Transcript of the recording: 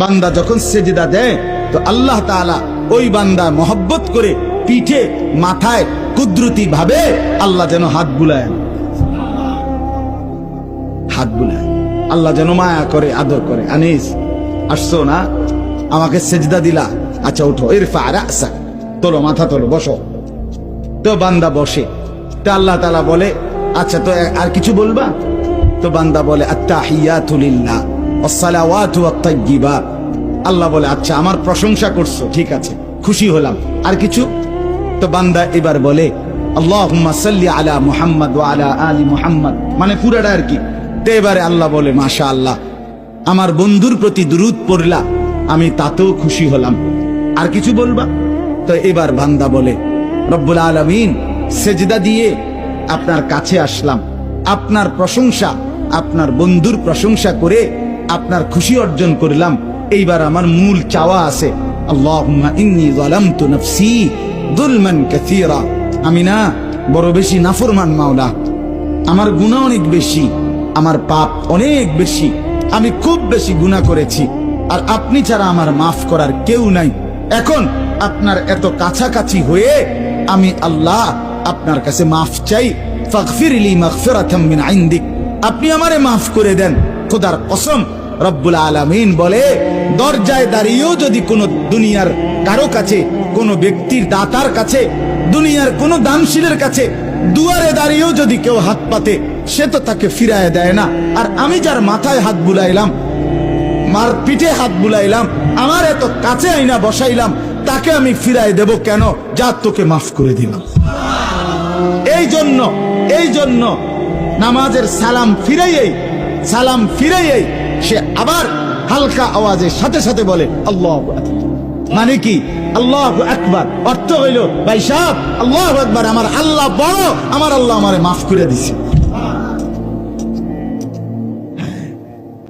বান্দা যখন সেজদা দেয় তো আল্লাহ তাআলা ওই বান্দা মহব্বত করে পিঠে মাথায় কুদরতি ভাবে আল্লাহ যেন হাত বুলায়, হাত বুলায়, আল্লাহ যেন মায়া করে, আদর করে। আনিস আসছো না, আমাকে সেজদা দিলা, আচ্ছা উঠো, ইরফা রাসাক, তোলো মাথা তোলো, বসো। তো বান্দা বসে। তো আল্লাহ তাআলা বলে আচ্ছা তো আর কিছু বলবা? তো বান্দা বলে আত্তাহিয়াতু লিল্লাহ ওয়াসসালাওয়াতু ওয়াত-তাইয়্যিবাত। আল্লাহ বলে আচ্ছা আমার প্রশংসা করছো, ঠিক আছে, খুশি হলাম, আর কিছু? তো বান্দা এবার বলে আল্লাহুম্মা সাল্লি আলা মুহাম্মদ ওয়া আলা আলি মুহাম্মদ, মানে পুরাটা আর কি। তো এবারে আল্লাহ বলে মাশাআল্লাহ, আমার বন্ধুর প্রতি দুরূদ পড়লা, আমি তাতেও খুশি হলাম, আর কিছু বলবা? তো এবার বান্দা বলে রব্বুল আলামিন, সেজদা দিয়ে আপনার কাছে আসলাম, আপনার প্রশংসা, আপনার বন্ধুর প্রশংসা করে আপনার খুশি অর্জন করলাম। এইবার আমার মূল চাওয়া আছে, আল্লাহুম্মা ইন্নী যালামতু নাফসি যুলমান কাসীরা, আমি না বড় বেশি নাফরমান মাওলা, আমার গুনাহ অনেক বেশি, আমার পাপ অনেক বেশি, আমি খুব বেশি গুনাহ করেছি, আর আপনি ছাড়া আমার মাফ করার কেউ নাই। এখন আপনার এত কাছাকাছি হয়ে আমি আল্লাহ আপনার কাছে মাফ চাই, ফাগফিরলি মাগফিরাতাম মিন ইনদিক, আপনি আমারে মাফ করে দেন। খোদার কসম, রব্বুল আলামিন বলে দরজায় দাঁড়িয়েও যদি কোনো দুনিয়ার কারো কাছে, কোনো ব্যক্তির দাতার কাছে, দুনিয়ার কোনো দানশীলের কাছে দুয়ারে দাঁড়িয়েও যদি কেউ হাত পাতে, সে তো তাকে ফিরায় দেয় না। আর আমি যার মাথায় হাত বুলাইলাম, মার পিঠে হাত বুলাইলাম, আমার এত কাছে আইনা বসাইলাম, তাকে আমি ফিরায় দেব কেন? যা তোকে মাফ করে দিলাম। এই জন্য নামাজের সালাম ফিরাইয়েই সে আবার হালকা আওয়াজের সাথে সাথে বলে আল্লাহু আকবার। মানে কি? আল্লাহু আকবার অর্থ হইল ভাই সাহেব, আল্লাহু আকবার, আমার আল্লাহ বড়, আমার আল্লাহ আমারে মাফ করে দিছে।